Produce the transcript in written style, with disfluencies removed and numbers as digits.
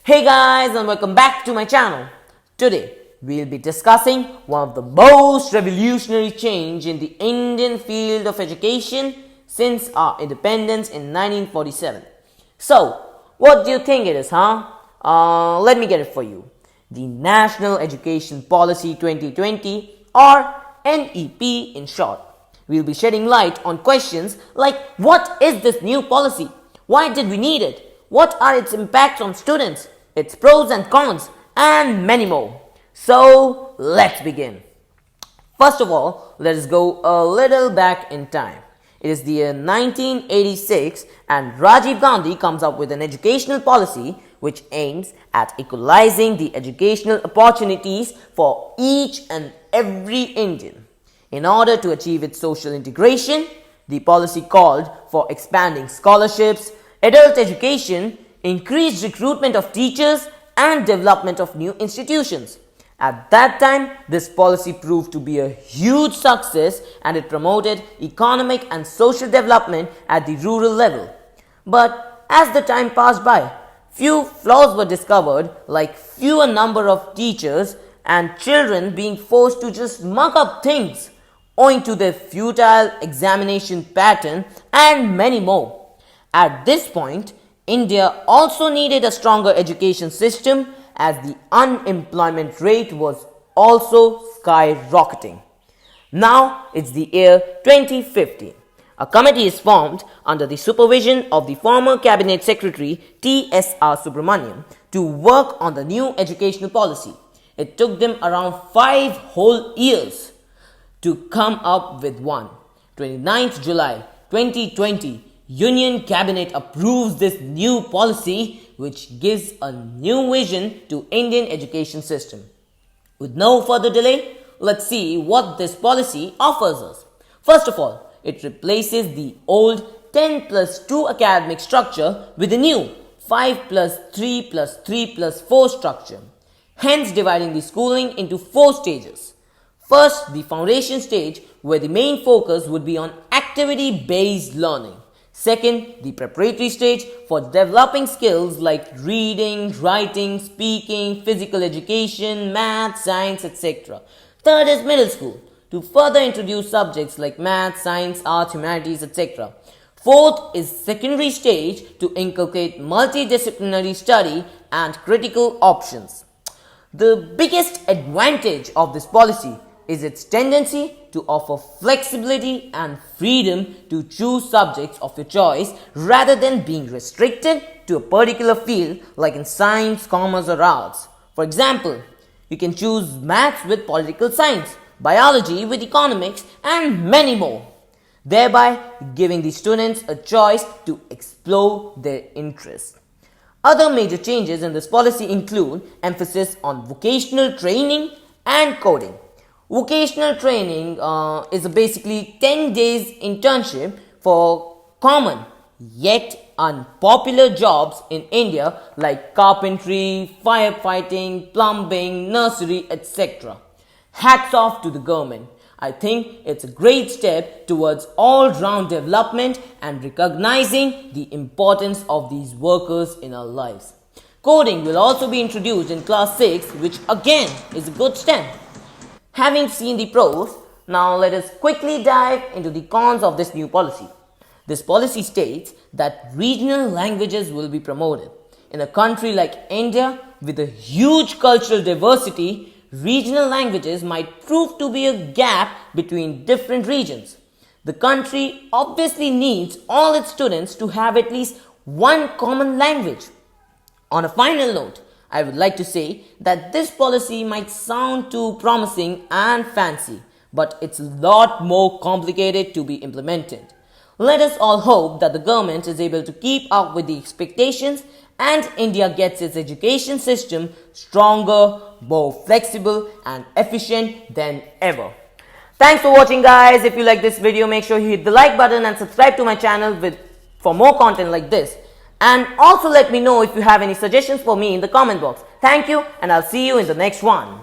Hey guys, and welcome back to my channel. Today we'll be discussing one of the most revolutionary change in the Indian field of education since our independence in 1947. So, what do you think it is, huh? Let me get it for you. The National Education Policy 2020, or NEP in short. We'll be shedding light on questions like, what is this new policy? Why did we need it? What are its impacts on students, its pros and cons, and many more. So, let's begin. First of all, let us go a little back in time. It is the year 1986 and Rajiv Gandhi comes up with an educational policy which aims at equalizing the educational opportunities for each and every Indian. In order to achieve its social integration, the policy called for expanding scholarships, adult education, increased recruitment of teachers, and development of new institutions. At that time, this policy proved to be a huge success and it promoted economic and social development at the rural level. But as the time passed by, few flaws were discovered, like fewer number of teachers and children being forced to just mug up things owing to their futile examination pattern and many more. At this point, India also needed a stronger education system as the unemployment rate was also skyrocketing. Now it's the year 2050. A committee is formed under the supervision of the former Cabinet Secretary T.S.R. Subramaniam to work on the new educational policy. It took them around 5 whole years to come up with one. 29th July 2020, Union Cabinet approves this new policy which gives a new vision to Indian education system. With no further delay, let's see what this policy offers us. First of all, it replaces the old 10 plus 2 academic structure with a new 5 plus 3 plus 3 plus 4 structure, hence dividing the schooling into 4 stages. First, the foundation stage, where the main focus would be on activity-based learning. Second, the preparatory stage for developing skills like reading, writing, speaking, physical education, math, science, etc. Third is middle school, to further introduce subjects like math, science, art, humanities, etc. Fourth is secondary stage to inculcate multidisciplinary study and critical options. The biggest advantage of this policy is its tendency to offer flexibility and freedom to choose subjects of your choice rather than being restricted to a particular field like in science, commerce or arts. For example, you can choose maths with political science, biology with economics and many more, thereby giving the students a choice to explore their interests. Other major changes in this policy include emphasis on vocational training and coding. Vocational training is a basically 10 days internship for common yet unpopular jobs in India like carpentry, firefighting, plumbing, nursery, etc. Hats off to the government. I think it's a great step towards all-round development and recognizing the importance of these workers in our lives. Coding will also be introduced in class 6, which again is a good step. Having seen the pros, now let us quickly dive into the cons of this new policy. This policy states that regional languages will be promoted. In a country like India, with a huge cultural diversity, regional languages might prove to be a gap between different regions. The country obviously needs all its students to have at least one common language. On a final note, I would like to say that this policy might sound too promising and fancy, but it's a lot more complicated to be implemented. Let us all hope that the government is able to keep up with the expectations and India gets its education system stronger, more flexible and efficient than ever. Thanks for watching guys. If you like this video, make sure you hit the like button and subscribe to my channel for more content like this. And also let me know if you have any suggestions for me in the comment box. Thank you and I'll see you in the next one.